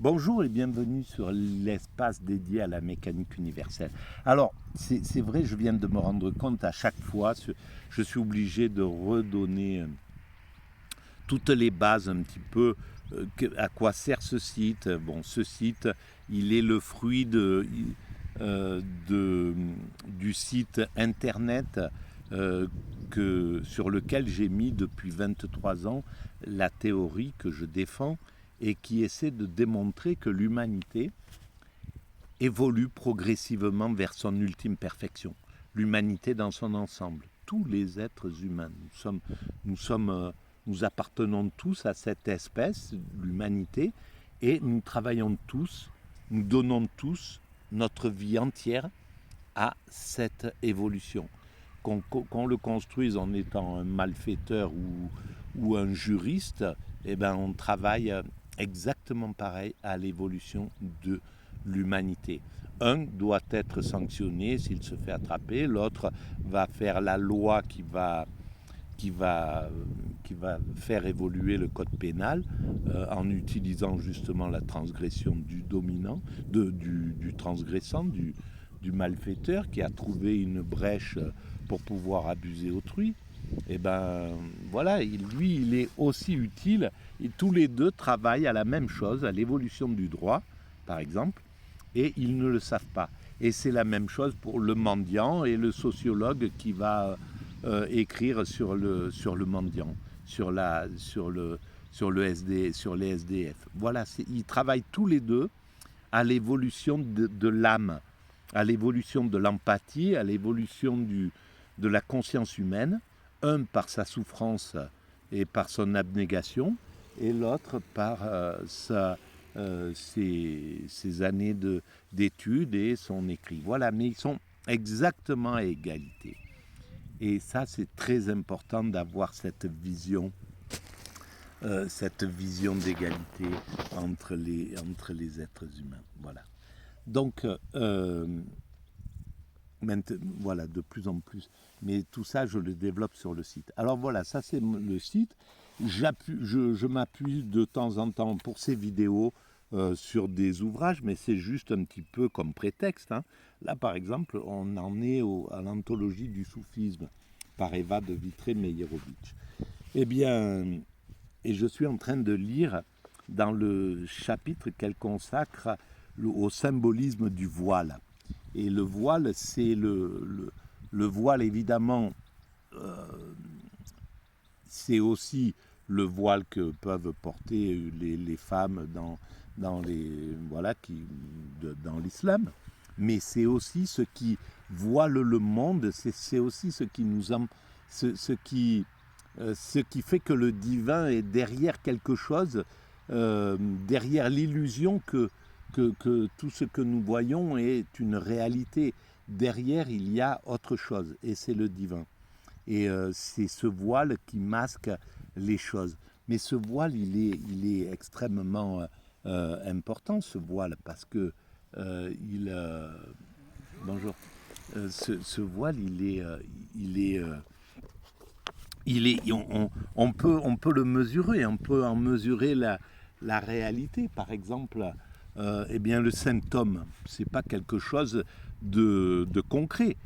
Bonjour et bienvenue sur l'espace dédié à la mécanique universelle. Alors, c'est vrai, je viens de me rendre compte à chaque fois, je suis obligé de redonner toutes les bases un petit peu, à quoi sert ce site. Bon, ce site, il est le fruit euh, de- du site internet sur lequel j'ai mis depuis 23 ans la théorie que je défends et qui essaie de démontrer que l'humanité évolue progressivement vers son ultime perfection. L'humanité dans son ensemble, tous les êtres humains, nous appartenons tous à cette espèce, l'humanité, et nous travaillons tous, nous donnons tous notre vie entière à cette évolution. Qu'on le construise en étant un malfaiteur ou un juriste, eh ben on travaille exactement pareil à l'évolution de l'humanité. Un doit être sanctionné s'il se fait attraper, l'autre va faire la loi qui va, qui va faire évoluer le code pénal en utilisant justement la transgression du dominant, du transgressant, du malfaiteur qui a trouvé une brèche pour pouvoir abuser autrui. Et ben voilà, lui, il est aussi utile. Et tous les deux travaillent à la même chose, à l'évolution du droit, par exemple, et ils ne le savent pas. Et c'est la même chose pour le mendiant et le sociologue qui va écrire sur le mendiant, sur le SD, sur les SDF. Voilà, ils travaillent tous les deux à l'évolution de l'âme, à l'évolution de l'empathie, à l'évolution de la conscience humaine, un par sa souffrance et par son abnégation, et l'autre par ses années d'études et son écrit. Voilà, mais ils sont exactement à égalité. Et ça, c'est très important d'avoir cette vision d'égalité entre les êtres humains. Voilà. Donc, voilà, de plus en plus. Mais tout ça, je le développe sur le site. Alors voilà, ça c'est le site. Je m'appuie de temps en temps pour ces vidéos sur des ouvrages, mais c'est juste un petit peu comme prétexte. Hein. Là, par exemple, on en est à l'anthologie du soufisme par Eva de Vitré-Meyerovitch. Eh bien, et je suis en train de lire dans le chapitre qu'elle consacre au symbolisme du voile. Et le voile, c'est le voile, évidemment, c'est aussi le voile que peuvent porter les femmes dans l'islam. Mais c'est aussi ce qui voile le monde, c'est aussi ce qui ce qui fait que le divin est derrière quelque chose, derrière l'illusion que tout ce que nous voyons est une réalité. Derrière, il y a autre chose, et c'est le divin. Et c'est ce voile qui masque les choses. Mais ce voile, il est extrêmement important, ce voile, parce que bonjour. Ce voile, on peut le mesurer, on peut en mesurer la réalité. Par exemple, eh bien, le symptôme, c'est pas quelque chose de concret.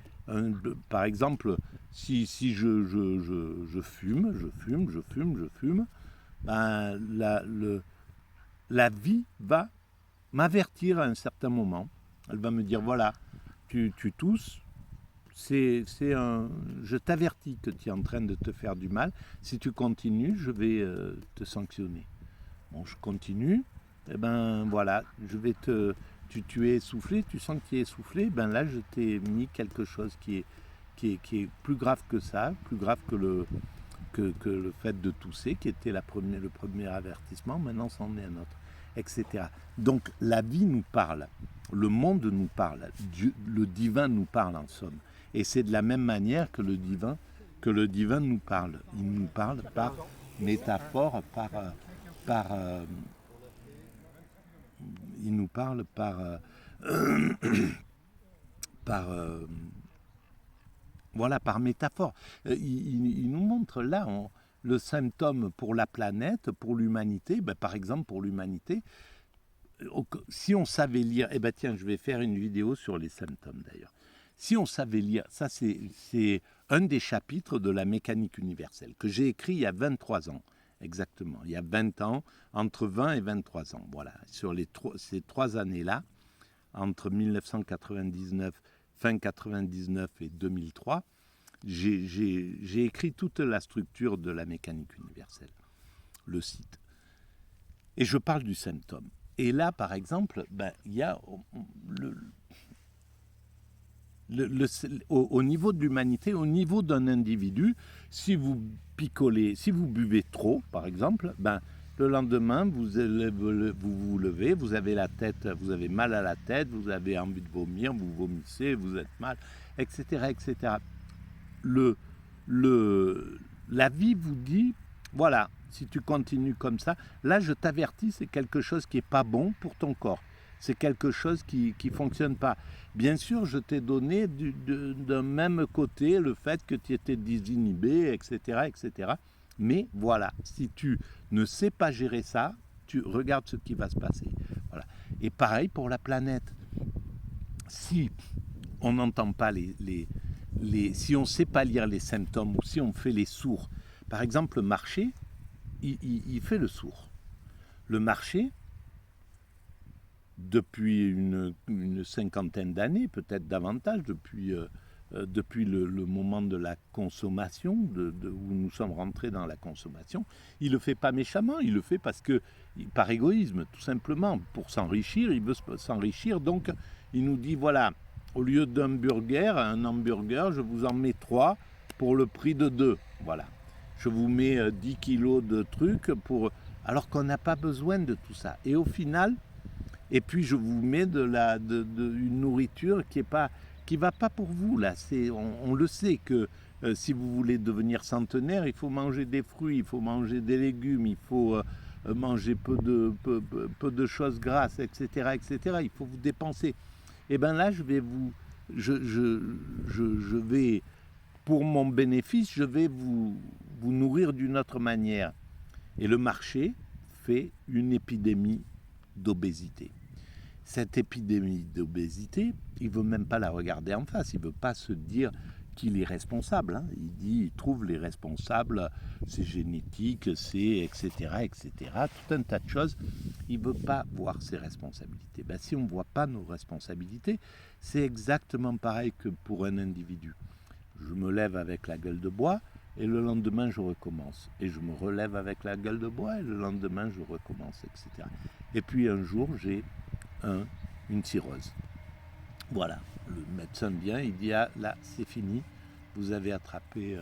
Par exemple, si je fume, ben, la vie va m'avertir à un certain moment. Elle va me dire, voilà, tu tousses, je t'avertis que tu es en train de te faire du mal. Si tu continues, je vais te sanctionner. Bon, je continue. Et ben voilà, tu es essoufflé, tu sens que tu es essoufflé. Ben là, je t'ai mis quelque chose qui est plus grave que ça, plus grave que le fait de tousser, qui était le premier avertissement. Maintenant, c'en est un autre, etc. Donc la vie nous parle, le monde nous parle, Dieu, le divin nous parle en somme. Et c'est de la même manière que le divin nous parle. Il nous parle par métaphore, par il nous parle par voilà, par métaphore. Il nous montre là le symptôme pour la planète, pour l'humanité. Ben, par exemple, pour l'humanité, Si on savait lire, eh ben tiens, je vais faire une vidéo sur les symptômes d'ailleurs. Si on savait lire, ça c'est un des chapitres de la mécanique universelle que j'ai écrit il y a 23 ans, exactement. Il y a 20 ans, entre 20 et 23 ans, voilà. Sur ces 3 années-là, entre 1999, fin 99 et 2003, j'ai écrit toute la structure de la mécanique universelle, le site. Et je parle du symptôme. Et là, par exemple, il y a au niveau de l'humanité, au niveau d'un individu, si vous picolez, si vous buvez trop, par exemple, le lendemain, vous vous levez, vous avez la tête, vous avez mal à la tête, vous avez envie de vomir, vous vomissez, vous êtes mal, etc., etc. La vie vous dit, voilà, si tu continues comme ça, là je t'avertis, c'est quelque chose qui n'est pas bon pour ton corps. C'est quelque chose qui ne fonctionne pas. Bien sûr, je t'ai donné d'un même côté le fait que tu étais désinhibé, etc., etc. Mais voilà, si tu ne sais pas gérer ça, tu regardes ce qui va se passer. Voilà. Et pareil pour la planète. Si on n'entend pas si on ne sait pas lire les symptômes ou si on fait les sourds, par exemple, le marché, il fait le sourd. Le marché, depuis une cinquantaine d'années, peut-être davantage, depuis le moment de la consommation, où nous sommes rentrés dans la consommation, il ne le fait pas méchamment, il le fait parce que, par égoïsme, tout simplement, pour s'enrichir, il veut s'enrichir, donc il nous dit, voilà, au lieu un hamburger, je vous en mets 3 pour le prix de 2, voilà. Je vous mets 10 kilos de trucs alors qu'on n'a pas besoin de tout ça. Et au final, et puis je vous mets une nourriture qui ne va pas pour vous. Là. On le sait que si vous voulez devenir centenaire, il faut manger des fruits, il faut manger des légumes, il faut manger peu de choses grasses, etc., etc. Il faut vous dépenser. Et bien là, je vais, pour mon bénéfice, je vais vous nourrir d'une autre manière. Et le marché fait une épidémie d'obésité. Cette épidémie d'obésité, il ne veut même pas la regarder en face, il ne veut pas se dire qu'il est responsable. Hein. Il trouve les responsables, c'est génétique, c'est etc., etc., tout un tas de choses. Il ne veut pas voir ses responsabilités. Si on ne voit pas nos responsabilités, c'est exactement pareil que pour un individu. Je me lève avec la gueule de bois, et le lendemain je recommence. Et je me relève avec la gueule de bois, et le lendemain je recommence, etc. Et puis un jour, j'ai une cirrhose. Voilà, le médecin vient, il dit, ah là c'est fini, vous avez attrapé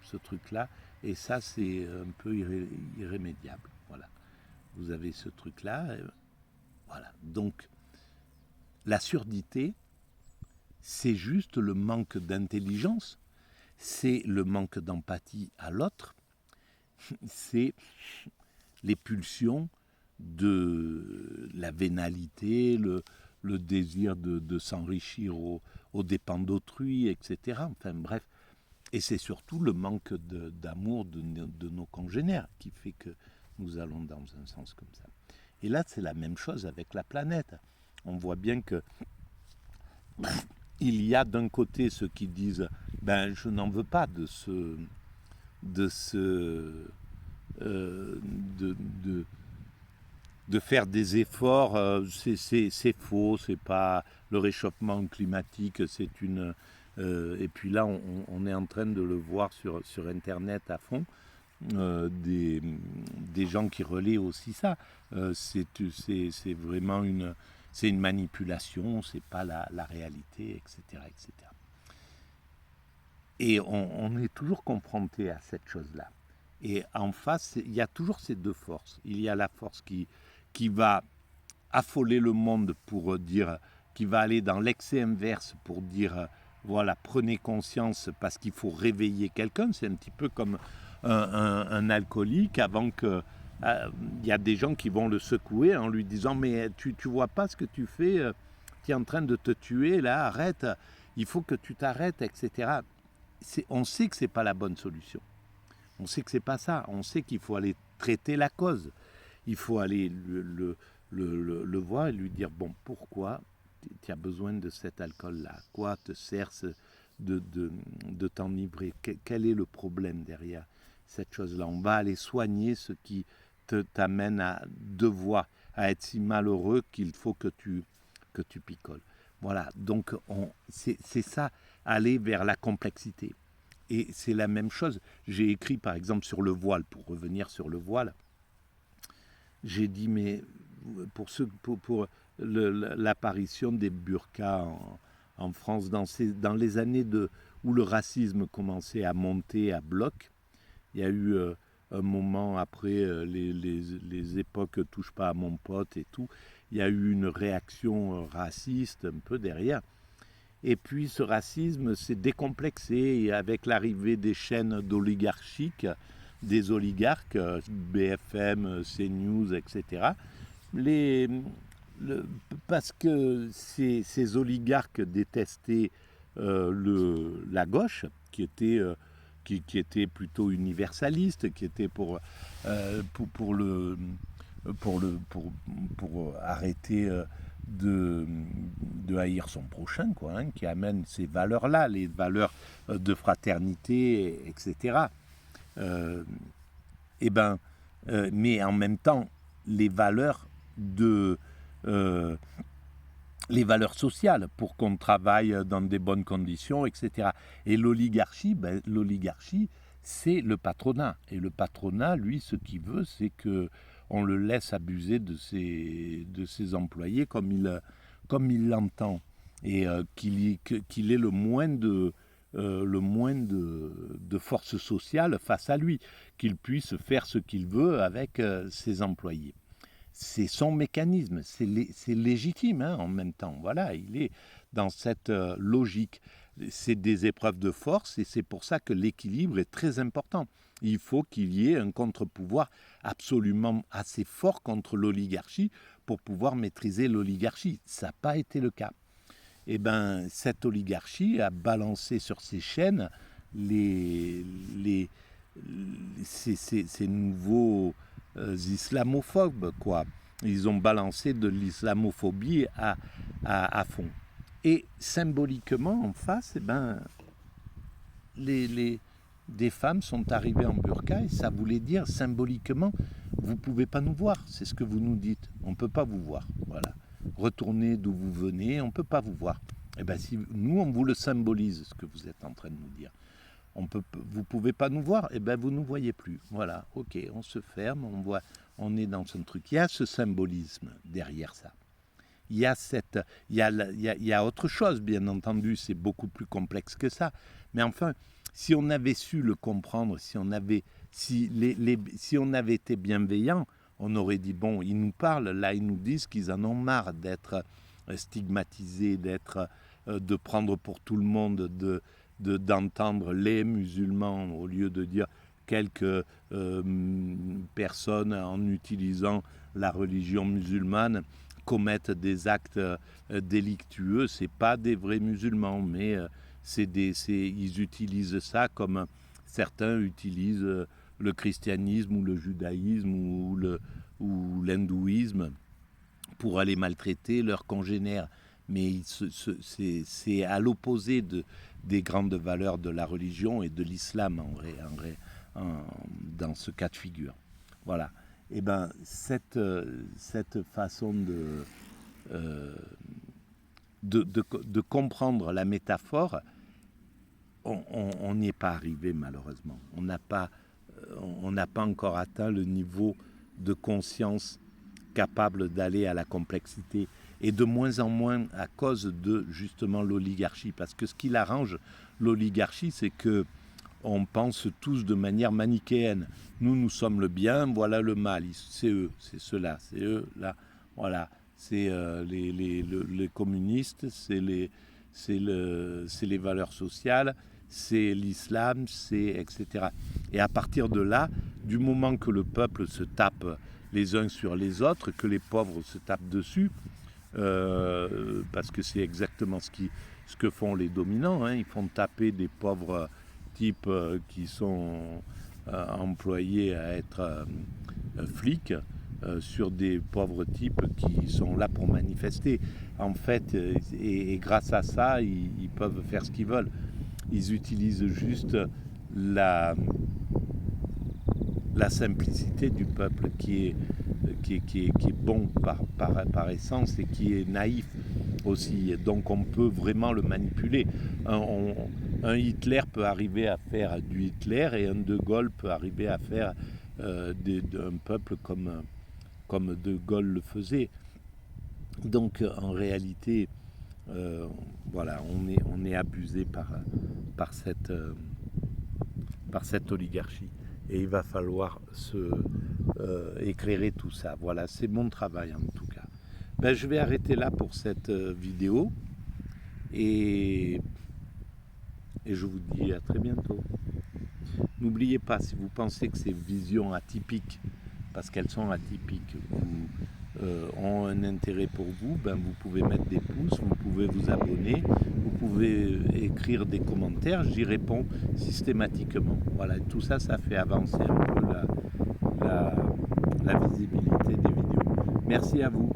ce truc-là, et ça c'est un peu irrémédiable. Voilà, vous avez ce truc-là, voilà. Donc, la surdité, c'est juste le manque d'intelligence, c'est le manque d'empathie à l'autre, c'est les pulsions de la vénalité, le désir de s'enrichir aux dépens d'autrui, etc. Enfin bref, et c'est surtout le manque d'amour de nos congénères qui fait que nous allons dans un sens comme ça. Et là, c'est la même chose avec la planète. On voit bien que il y a d'un côté ceux qui disent je n'en veux pas de faire des efforts, c'est faux, c'est pas le réchauffement climatique, c'est une et puis là on est en train de le voir sur internet à fond, des gens qui relaient aussi ça. C'est vraiment une manipulation, c'est pas la réalité, etc., etc. Et on est toujours confronté à cette chose-là. Et en face, il y a toujours ces deux forces. Il y a la force qui va affoler le monde pour dire, qui va aller dans l'excès inverse pour dire, voilà, prenez conscience parce qu'il faut réveiller quelqu'un. C'est un petit peu comme un alcoolique avant que... Il y a des gens qui vont le secouer en lui disant, mais tu vois pas ce que tu fais, tu es en train de te tuer, là, arrête, il faut que tu t'arrêtes, etc. On sait que ce n'est pas la bonne solution. On sait que ce n'est pas ça. On sait qu'il faut aller traiter la cause. Il faut aller le voir et lui dire, bon, pourquoi tu as besoin de cet alcool-là? Quoi te sert de t'enivrer? Quel est le problème derrière cette chose-là? On va aller soigner ce qui t'amène à devoir, à être si malheureux qu'il faut que tu picoles. Voilà, donc c'est ça, aller vers la complexité. Et c'est la même chose. J'ai écrit par exemple sur le voile, pour revenir sur le voile, j'ai dit, mais pour l'apparition des burqas en France, dans les années où le racisme commençait à monter à bloc, il y a eu un moment après les époques touche pas à mon pote et tout, il y a eu une réaction raciste un peu derrière. Et puis ce racisme s'est décomplexé et avec l'arrivée des chaînes d'oligarchiques, des oligarques, BFM, CNews, etc. Les, parce que ces oligarques détestaient la gauche, qui était plutôt universaliste, qui était pour arrêter de haïr son prochain, quoi, hein, qui amène ces valeurs-là, les valeurs de fraternité, etc. Mais en même temps, les valeurs les valeurs sociales pour qu'on travaille dans des bonnes conditions, etc. Et l'oligarchie, c'est le patronat. Et le patronat, lui, ce qu'il veut, c'est qu'on le laisse abuser de ses employés comme il l'entend. Et qu'il ait le moins de force sociale face à lui, qu'il puisse faire ce qu'il veut avec ses employés. C'est son mécanisme, c'est légitime, hein, en même temps. Voilà, il est dans cette logique. C'est des épreuves de force et c'est pour ça que l'équilibre est très important. Il faut qu'il y ait un contre-pouvoir absolument assez fort contre l'oligarchie pour pouvoir maîtriser l'oligarchie. Ça n'a pas été le cas. Et bien, cette oligarchie a balancé sur ses chaînes ces nouveaux islamophobes, quoi. Ils ont balancé de l'islamophobie à fond. Et symboliquement, en face, des femmes sont arrivées en burqa et ça voulait dire symboliquement, vous ne pouvez pas nous voir, c'est ce que vous nous dites, on ne peut pas vous voir, voilà. Retournez d'où vous venez, on ne peut pas vous voir. Et bien, si nous, on vous le symbolise, ce que vous êtes en train de nous dire. Vous ne pouvez pas nous voir, et bien vous ne nous voyez plus. Voilà, ok, on se ferme, on est dans un truc. Il y a ce symbolisme derrière ça. Il y a autre chose, bien entendu, c'est beaucoup plus complexe que ça. Mais enfin, si on avait su le comprendre, si on avait été bienveillant, on aurait dit, bon, ils nous parlent, là, ils nous disent qu'ils en ont marre d'être stigmatisés, de prendre pour tout le monde, d'entendre les musulmans au lieu de dire quelques personnes en utilisant la religion musulmane commettent des actes délictueux. C'est pas des vrais musulmans, mais ils utilisent ça comme certains utilisent le christianisme ou le judaïsme ou l'hindouisme pour aller maltraiter leurs congénères. Mais c'est à l'opposé des grandes valeurs de la religion et de l'islam dans ce cas de figure. Voilà. Et bien, cette façon de comprendre la métaphore, on n'y est pas arrivé malheureusement. On n'a pas encore atteint le niveau de conscience capable d'aller à la complexité, et de moins en moins à cause de justement l'oligarchie, parce que ce qui l'arrange, l'oligarchie, c'est que on pense tous de manière manichéenne. Nous sommes le bien, voilà le mal, c'est eux, c'est ceux-là, c'est eux, là, voilà, c'est les communistes, c'est les valeurs sociales, c'est l'islam, c'est etc. Et à partir de là, du moment que le peuple se tape les uns sur les autres, que les pauvres se tapent dessus, parce que c'est exactement ce que font les dominants, hein. Ils font taper des pauvres types qui sont employés à être flics sur des pauvres types qui sont là pour manifester. En fait, et grâce à ça, ils peuvent faire ce qu'ils veulent. Ils utilisent juste la simplicité du peuple qui est bon par essence et qui est naïf aussi. Donc on peut vraiment le manipuler. Un Hitler peut arriver à faire du Hitler et un De Gaulle peut arriver à faire d'un peuple comme De Gaulle le faisait. Donc en réalité, voilà, on est abusé par cette oligarchie. Et il va falloir éclairer tout ça. Voilà, c'est mon travail en tout cas. Ben, je vais arrêter là pour cette vidéo et je vous dis à très bientôt. N'oubliez pas, si vous pensez que ces visions atypiques, parce qu'elles sont atypiques, ont un intérêt pour vous, ben vous pouvez mettre des pouces, vous pouvez vous abonner, vous pouvez écrire des commentaires, j'y réponds systématiquement. Voilà, tout ça, ça fait avancer un peu la visibilité des vidéos. Merci à vous.